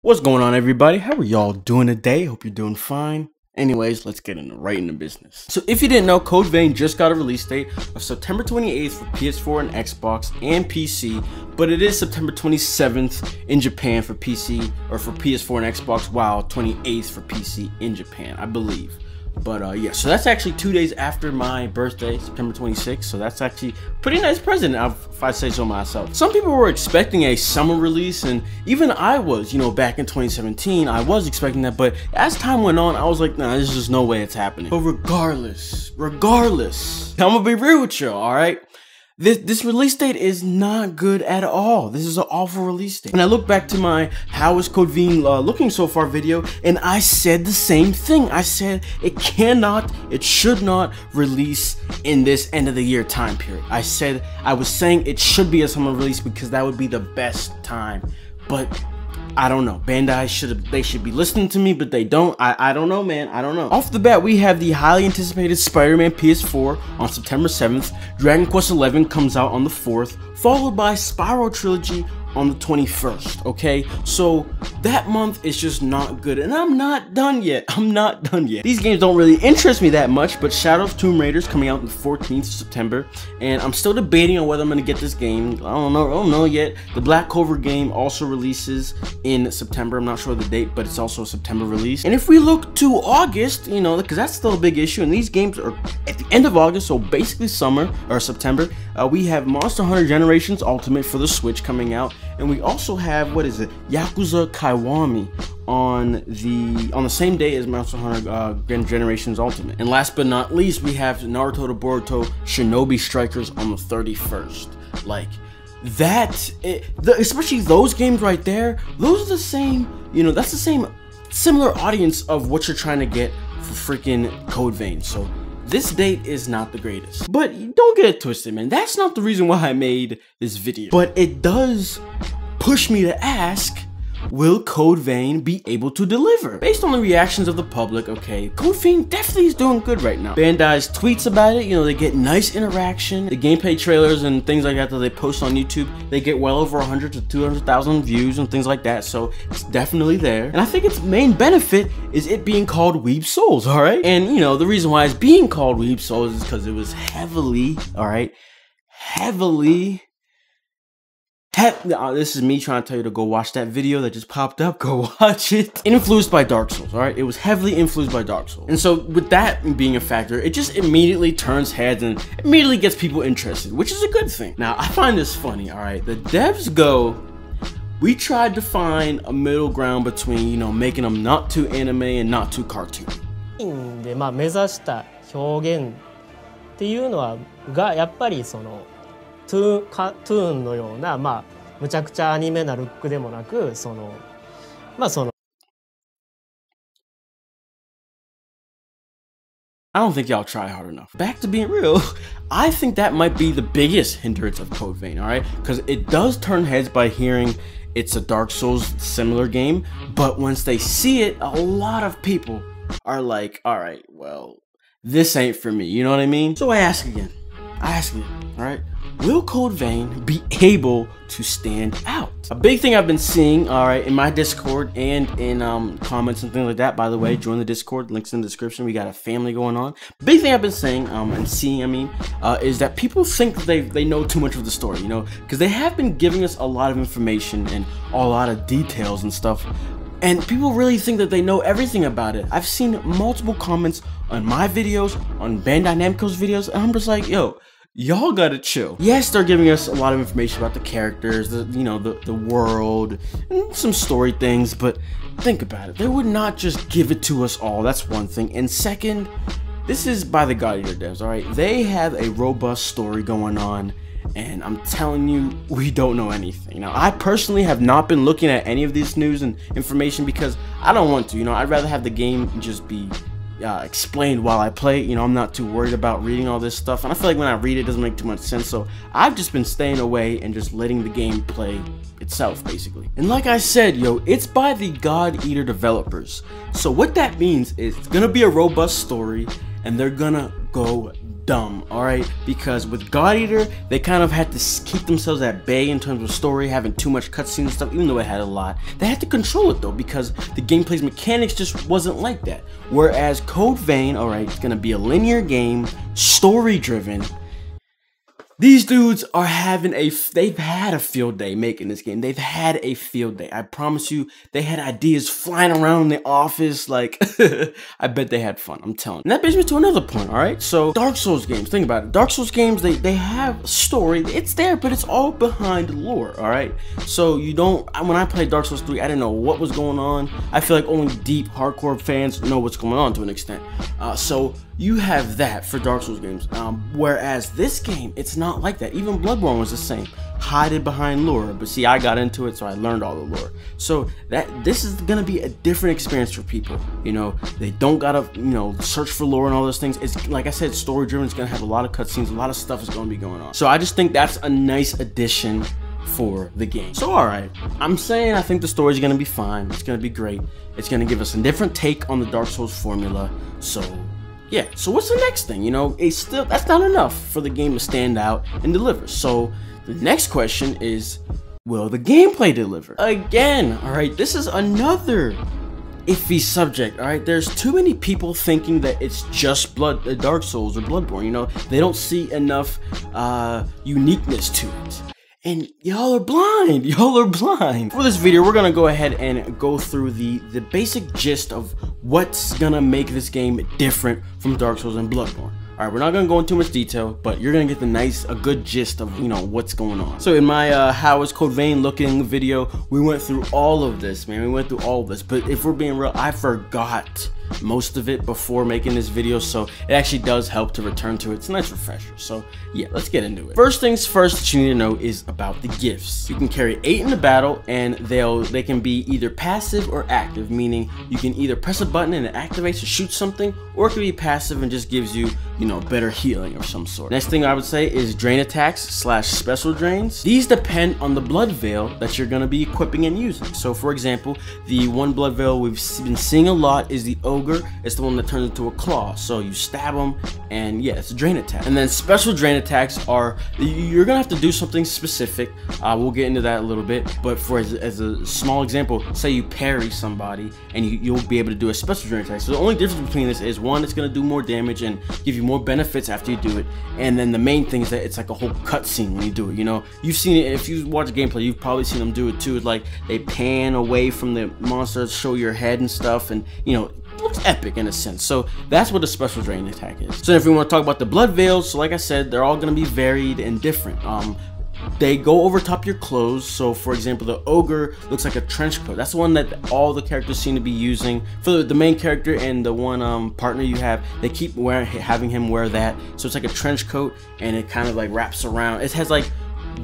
What's going on, everybody? How are y'all doing today? Hope you're doing fine. Anyways, let's get right into business. So if you didn't know, Code Vein just got a release date of September 28th for PS4 and Xbox and PC, but it is September 27th in Japan for PC, or for PS4 and Xbox, while 28th for PC in Japan, I believe. But yeah, so that's actually 2 days after my birthday, September 26th. So that's actually a pretty nice present, if I say so myself. Some people were expecting a summer release, and even I was, back in 2017, I was expecting that. But as time went on, I was like, nah, there's just no way it's happening. But regardless, I'm gonna be real with you, all right? This release date is not good at all. This is an awful release date. And I look back to my How is Code Vein looking so far video, and I said the same thing. I said it should not release in this end of the year time period. I was saying it should be a summer release because that would be the best time. But I don't know. Bandai should be listening to me, but they don't. I don't know, man. I don't know. Off the bat, we have the highly anticipated Spider-Man PS4 on September 7th. Dragon Quest XI comes out on the 4th, followed by Spyro Trilogy on the 21st, okay? So that month is just not good, and I'm not done yet. These games don't really interest me that much, but Shadow of Tomb Raider's coming out on the 14th of September, and I'm still debating on whether I'm gonna get this game. I don't know yet. The Black Clover game also releases in September. I'm not sure the date, but it's also a September release. And if we look to August, because that's still a big issue, and these games are at the end of August, so basically summer or September. We have Monster Hunter Generations Ultimate for the Switch coming out. And we also have, Yakuza Kiwami on the same day as Monster Hunter Generations Ultimate. And last but not least, we have Naruto to Boruto Shinobi Strikers on the 31st. Like, especially those games right there, those are the same, that's the same similar audience of what you're trying to get for freaking Code Vein. So this date is not the greatest, but don't get it twisted, man. That's not the reason why I made this video, but it does push me to ask, will Code Vein be able to deliver? Based on the reactions of the public, okay, Code Vein definitely is doing good right now. Bandai's tweets about it, they get nice interaction. The gameplay trailers and things like that they post on YouTube, they get well over 100 to 200,000 views and things like that, so it's definitely there. And I think its main benefit is it being called Weeb Souls, alright? And, the reason why it's being called Weeb Souls is because it was heavily, this is me trying to tell you to go watch that video that just popped up. Go watch it. Influenced by Dark Souls, alright? It was heavily influenced by Dark Souls. And so with that being a factor, it just immediately turns heads and immediately gets people interested, which is a good thing. Now, I find this funny, alright? The devs go, we tried to find a middle ground between, making them not too anime and not too cartoon. で目指した表現っていうのがやっぱりそのトゥーンのようなむちゃくちゃアニメなルックでもなくI don't think y'all try hard enough. Back to being real, I think that might be the biggest hindrance of Code Vein, alright? Because it does turn heads by hearing it's a Dark Souls similar game, but once they see it, a lot of people are like, alright, well, this ain't for me, you know what I mean? So I ask again, alright? Will Code Vein be able to stand out? A big thing I've been seeing, alright, in my Discord and in comments and things like that, by the way, join the Discord, links in the description, we got a family going on. Big thing I've been saying, and seeing, is that people think they know too much of the story, because they have been giving us a lot of information and a lot of details and stuff, and people really think that they know everything about it. I've seen multiple comments on my videos, on Bandai Namco's videos, and I'm just like, yo, y'all gotta chill. Yes, they're giving us a lot of information about the characters, the world, and some story things, but think about it. They would not just give it to us all, that's one thing. And second, this is by the God Eater devs, alright? They have a robust story going on, and I'm telling you, we don't know anything. Now, I personally have not been looking at any of this news and information because I don't want to, I'd rather have the game just be explained while I play. I'm not too worried about reading all this stuff, and I feel like when I read it doesn't make too much sense, so I've just been staying away and just letting the game play itself, basically. And like I said, it's by the God Eater developers, so what that means is it's gonna be a robust story, and they're gonna go dumb, alright? Because with God Eater, they kind of had to keep themselves at bay in terms of story, having too much cutscenes and stuff, even though it had a lot. They had to control it though, because the gameplay's mechanics just wasn't like that. Whereas Code Vein, alright, it's gonna be a linear game, story driven. These dudes are they've had a field day making this game. They've had a field day. I promise you, they had ideas flying around in the office. Like, I bet they had fun, I'm telling you. And that brings me to another point, all right? So, Dark Souls games, think about it. Dark Souls games, they have story. It's there, but it's all behind lore, all right? So, when I played Dark Souls 3, I didn't know what was going on. I feel like only deep, hardcore fans know what's going on to an extent. So, you have that for Dark Souls games, whereas this game, it's not like that. Even Bloodborne was the same, hide it behind lore. But see, I got into it, so I learned all the lore. So this is gonna be a different experience for people. You know, they don't gotta search for lore and all those things. It's like I said, story driven. It's gonna have a lot of cutscenes, a lot of stuff is gonna be going on. So I just think that's a nice addition for the game. So alright, I'm saying I think the story's gonna be fine. It's gonna be great. It's gonna give us a different take on the Dark Souls formula. So yeah, so what's the next thing? You know, that's not enough for the game to stand out and deliver. So the next question is, will the gameplay deliver? Again, alright, this is another iffy subject, alright? There's too many people thinking that it's just Dark Souls or Bloodborne, you know? They don't see enough uniqueness to it. And y'all are blind, For this video, we're gonna go ahead and go through the basic gist of what's gonna make this game different from Dark Souls and Bloodborne. Alright, we're not gonna go into too much detail, but you're gonna get a good gist of, what's going on. So in my how is Code Vein looking video, we went through all of this, man. We went through all of this, but if we're being real, I forgot most of it before making this video, so it actually does help to return to it. It's a nice refresher. So yeah, let's get into it. First things first that you need to know is about the gifts. You can carry 8 in the battle, and they can be either passive or active, meaning you can either press a button and it activates or shoots something, or it can be passive and just gives you, better healing of some sort. Next thing I would say is drain attacks / special drains. These depend on the blood veil that you're gonna be equipping and using. So for example, the one blood veil we've been seeing a lot is the ogre. It's the one that turns into a claw. So you stab them, and yeah, it's a drain attack. And then special drain attacks are, you're gonna have to do something specific. We'll get into that a little bit, but as a small example, say you parry somebody and you'll be able to do a special drain attack. So the only difference between this is, one, it's gonna do more damage and give you more benefits after you do it, and then the main thing is that it's like a whole cutscene when you do it. You've seen it, if you watch gameplay, you've probably seen them do it too. It's like they pan away from the monsters, show your head and stuff, and it looks epic in a sense. So that's what a special drain attack is. So if we want to talk about the blood veils, so like I said, they're all going to be varied and different. They go over top your clothes. So for example, the ogre looks like a trench coat. That's the one that all the characters seem to be using. For the main character and the one partner you have, they keep having him wear that. So it's like a trench coat, and it kind of like wraps around. It has like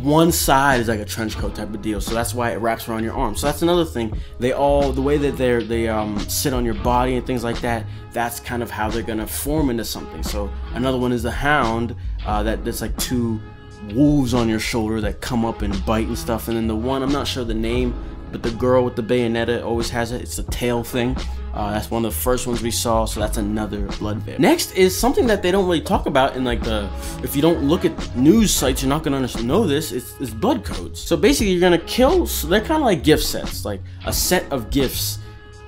one side is like a trench coat type of deal, so that's why it wraps around your arm. So that's another thing. The way that they sit on your body and things like that, that's kind of how they're gonna form into something. So another one is the hound, that's like 2 wolves on your shoulder that come up and bite and stuff. And then the one, I'm not sure the name, but the girl with the bayonetta always has it. It's the tail thing. That's one of the first ones we saw, so that's another blood veil. Next is something that they don't really talk about in if you don't look at news sites, you're not gonna know this. It's blood codes. So basically, you're gonna kill. So they're kind of like gift sets, like a set of gifts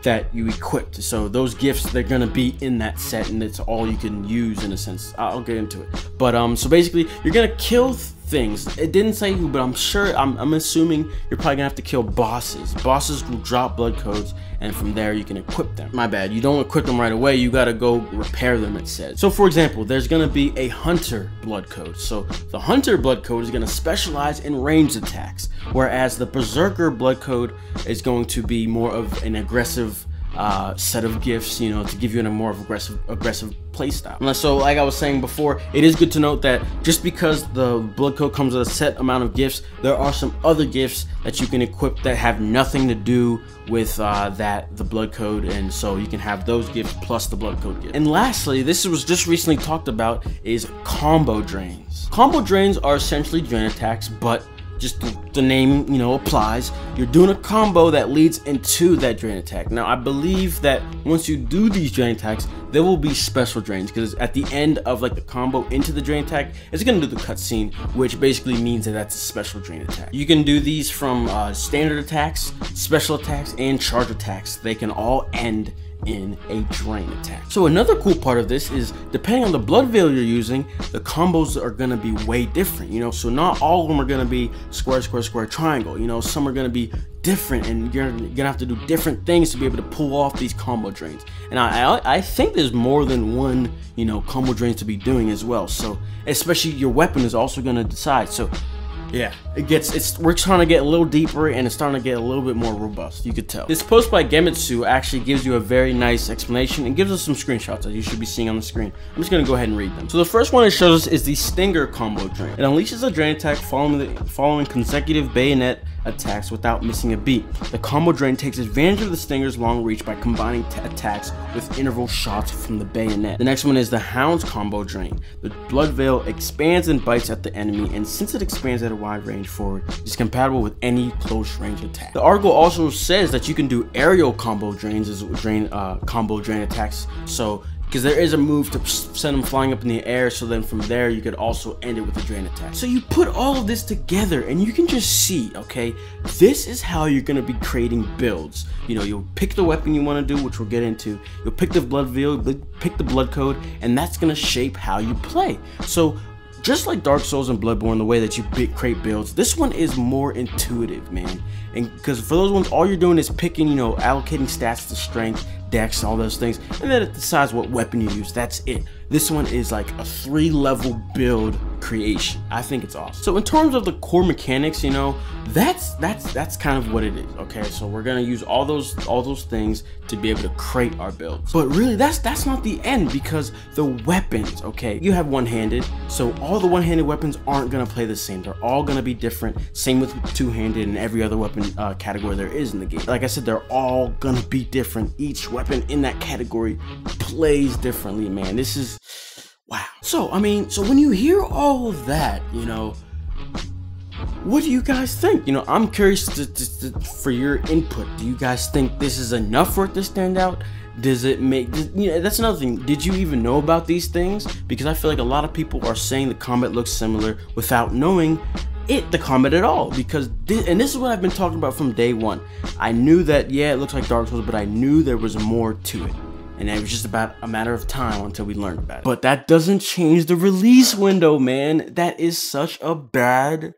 that you equipped. So those gifts, they're gonna be in that set, and it's all you can use in a sense. I'll get into it. But so basically, you're gonna kill things. It didn't say who, but I'm assuming you're probably gonna have to kill bosses. Bosses will drop blood codes, and from there you can equip them. My bad, you don't equip them right away, you gotta go repair them, it says. So for example, there's gonna be a hunter blood code. So the hunter blood code is gonna specialize in ranged attacks, whereas the berserker blood code is going to be more of an aggressive set of gifts, to give you a more aggressive playstyle. So like I was saying before, it is good to note that just because the blood code comes with a set amount of gifts, there are some other gifts that you can equip that have nothing to do with the blood code, and so you can have those gifts plus the blood code gift. And lastly, this was just recently talked about, is combo drains. Combo drains are essentially drain attacks, but just the name, you know, applies. You're doing a combo that leads into that drain attack. Now, I believe that once you do these drain attacks, there will be special drains, because at the end of like the combo into the drain attack, it's gonna do the cutscene, which basically means that that's a special drain attack. You can do these from standard attacks, special attacks, and charge attacks. They can all end in a drain attack. So another cool part of this is, depending on the blood veil you're using, the combos are gonna be way different, you know. So not all of them are gonna be square, square, square, triangle, you know. Some are gonna be different, and you're gonna have to do different things to be able to pull off these combo drains. And I think there's more than one, you know, combo drains to be doing as well. So especially your weapon is also gonna decide. So yeah, we're trying to get a little deeper, and it's starting to get a little bit more robust, you could tell. This post by Gemitsu actually gives you a very nice explanation and gives us some screenshots that you should be seeing on the screen. I'm just gonna go ahead and read them. So the first one it shows us is the Stinger combo drain. It unleashes a drain attack following consecutive bayonet attacks without missing a beat. The combo drain takes advantage of the Stinger's long reach by combining attacks with interval shots from the bayonet. The next one is the Hound's combo drain. The blood veil expands and bites at the enemy, and since it expands at a wide range forward, it's compatible with any close range attack. The article also says that you can do aerial combo drains as combo drain attacks. So because there is a move to send them flying up in the air, so then from there you could also end it with a drain attack. So you put all of this together and you can just see, okay, this is how you're going to be creating builds. You know, you'll pick the weapon you want to do, which we'll get into, you'll pick the blood veil, pick the blood code, and that's going to shape how you play. So just like Dark Souls and Bloodborne, the way that you create builds, this one is more intuitive, man. And because for those ones, all you're doing is picking, you know, allocating stats to strength, dex, all those things, and then it decides what weapon you use. That's it. This one is like a 3-level build creation. I think it's awesome. So in terms of the core mechanics, you know, that's kind of what it is. Okay, so we're gonna use all those things to be able to create our builds. But really, that's not the end, because the weapons, okay, you have one-handed, so all the one-handed weapons aren't gonna play the same. They're all gonna be different. Same with two-handed and every other weapon category there is in the game. Like I said, they're all gonna be different. Each weapon in that category plays differently, man. This is wow. So I mean, so when you hear all of that, you know, what do you guys think? You know, I'm curious for your input. Do you guys think this is enough for it to stand out? Does it make, you know, that's another thing. Did you even know about these things? Because I feel like a lot of people are saying the combat looks similar without knowing the combat at all. Because this is what I've been talking about from day one. I knew that, yeah, it looks like Dark Souls, but I knew there was more to it. And it was just about a matter of time until we learned about it. But that doesn't change the release window, man. That is such a bad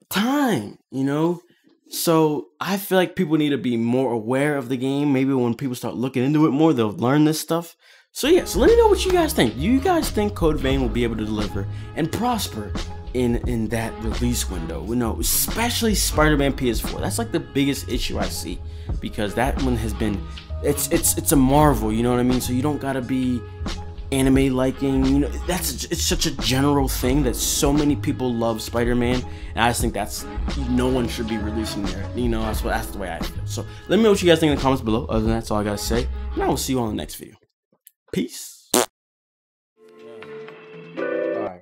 time, you know? So I feel like people need to be more aware of the game. Maybe when people start looking into it more, they'll learn this stuff. So yeah, so let me know what you guys think. Do you guys think Code Vein will be able to deliver and prosper in that release window? You know, especially Spider-Man PS4. That's like the biggest issue I see, because that one has been, it's a marvel, you know what I mean? So you don't gotta be anime liking, you know, it's such a general thing that so many people love Spider-Man, and I just think that's, no one should be releasing there, you know. That's the way I feel. So let me know what you guys think in the comments below. Other than that, that's all I gotta say, and I will see you on the next video. Peace.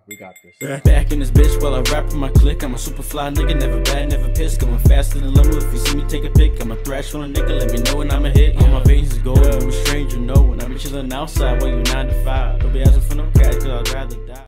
We got this. Back in this bitch while I rap for my clique. I'm a super fly nigga, never bad, never pissed. Going faster than limo. If you see me take a pic, I'm a thrash on a nigga. Let me know when I'm a hit. All my veins is gold. I'm a stranger, no. When I'm chilling outside while you 9 to 5. Don't be asking for no cash, cause I'd rather die.